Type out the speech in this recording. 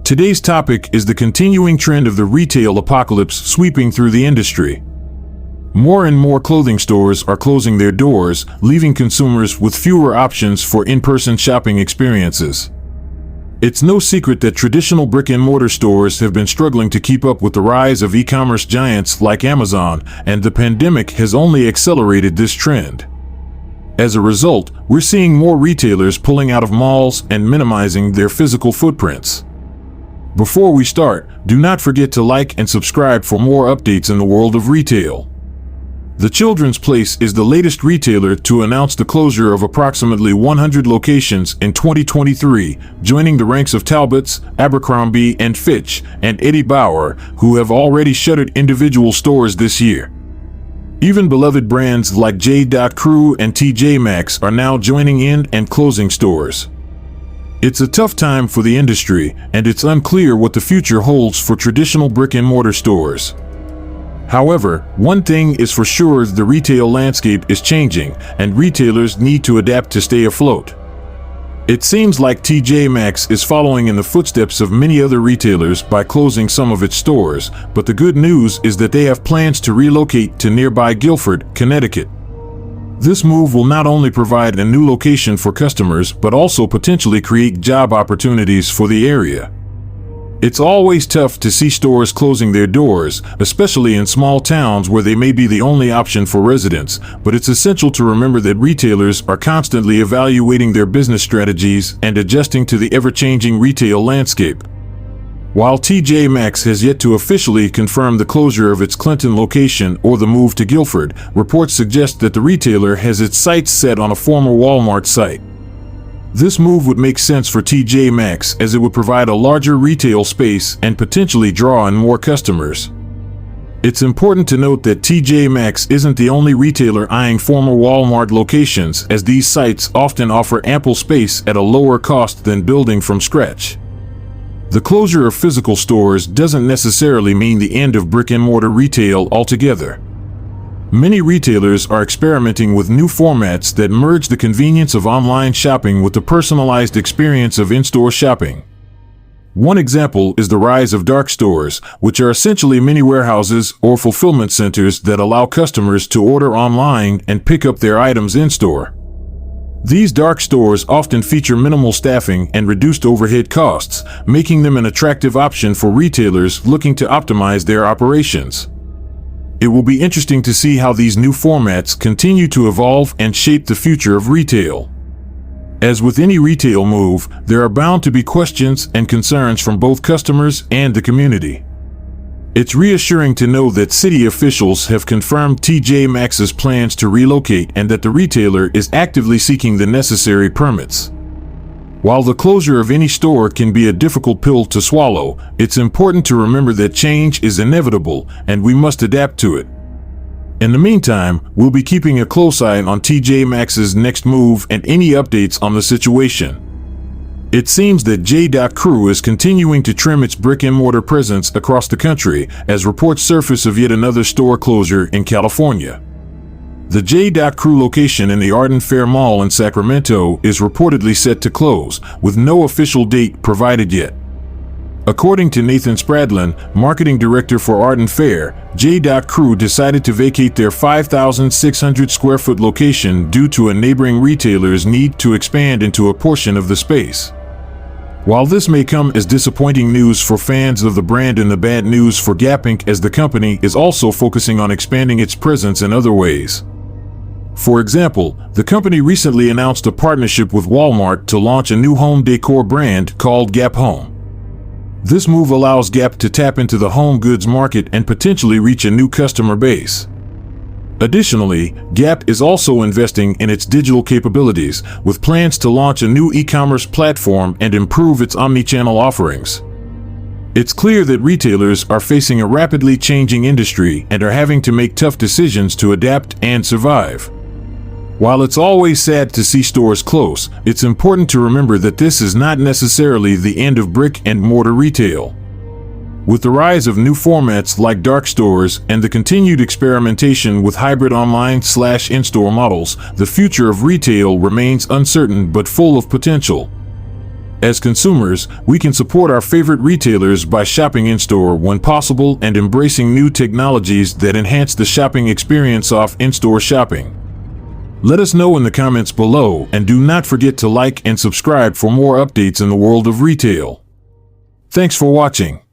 Today's topic is the continuing trend of the retail apocalypse sweeping through the industry. More and more clothing stores are closing their doors, leaving consumers with fewer options for in-person shopping experiences. It's no secret that traditional brick-and-mortar stores have been struggling to keep up with the rise of e-commerce giants like Amazon, and the pandemic has only accelerated this trend. As a result, we're seeing more retailers pulling out of malls and minimizing their physical footprints. Before we start, do not forget to like and subscribe for more updates in the world of retail. The Children's Place is the latest retailer to announce the closure of approximately 100 locations in 2023, joining the ranks of Talbot's, Abercrombie & Fitch, and Eddie Bauer, who have already shuttered individual stores this year. Even beloved brands like J.Crew and TJ Maxx are now joining in and closing stores. It's a tough time for the industry, and it's unclear what the future holds for traditional brick-and-mortar stores. However, one thing is for sure: the retail landscape is changing, and retailers need to adapt to stay afloat. It seems like TJ Maxx is following in the footsteps of many other retailers by closing some of its stores, but the good news is that they have plans to relocate to nearby Guilford, Connecticut. This move will not only provide a new location for customers, but also potentially create job opportunities for the area. It's always tough to see stores closing their doors, especially in small towns where they may be the only option for residents, but it's essential to remember that retailers are constantly evaluating their business strategies and adjusting to the ever-changing retail landscape. While TJ Maxx has yet to officially confirm the closure of its Clinton location or the move to Guilford, reports suggest that the retailer has its sights set on a former Walmart site. This move would make sense for TJ Maxx, as it would provide a larger retail space and potentially draw in more customers. It's important to note that TJ Maxx isn't the only retailer eyeing former Walmart locations, as these sites often offer ample space at a lower cost than building from scratch. The closure of physical stores doesn't necessarily mean the end of brick-and-mortar retail altogether. Many retailers are experimenting with new formats that merge the convenience of online shopping with the personalized experience of in-store shopping. One example is the rise of dark stores, which are essentially mini warehouses or fulfillment centers that allow customers to order online and pick up their items in-store. These dark stores often feature minimal staffing and reduced overhead costs, making them an attractive option for retailers looking to optimize their operations. It will be interesting to see how these new formats continue to evolve and shape the future of retail. As with any retail move, there are bound to be questions and concerns from both customers and the community. It's reassuring to know that city officials have confirmed TJ Maxx's plans to relocate and that the retailer is actively seeking the necessary permits. While the closure of any store can be a difficult pill to swallow, it's important to remember that change is inevitable and we must adapt to it. In the meantime, we'll be keeping a close eye on TJ Maxx's next move and any updates on the situation. It seems that J.Crew is continuing to trim its brick-and-mortar presence across the country, as reports surface of yet another store closure in California. The J.Crew location in the Arden Fair Mall in Sacramento is reportedly set to close, with no official date provided yet. According to Nathan Spradlin, marketing director for Arden Fair, J.Crew decided to vacate their 5,600 square foot location due to a neighboring retailer's need to expand into a portion of the space. While this may come as disappointing news for fans of the brand and the bad news for Gap Inc., as the company is also focusing on expanding its presence in other ways. For example, the company recently announced a partnership with Walmart to launch a new home decor brand called Gap Home. This move allows Gap to tap into the home goods market and potentially reach a new customer base. Additionally, Gap is also investing in its digital capabilities, with plans to launch a new e-commerce platform and improve its omnichannel offerings. It's clear that retailers are facing a rapidly changing industry and are having to make tough decisions to adapt and survive. While it's always sad to see stores close, it's important to remember that this is not necessarily the end of brick-and-mortar retail. With the rise of new formats like dark stores and the continued experimentation with hybrid online/in-store models, the future of retail remains uncertain but full of potential. As consumers, we can support our favorite retailers by shopping in-store when possible and embracing new technologies that enhance the shopping experience of in-store shopping. Let us know in the comments below, and do not forget to like and subscribe for more updates in the world of retail. Thanks for watching.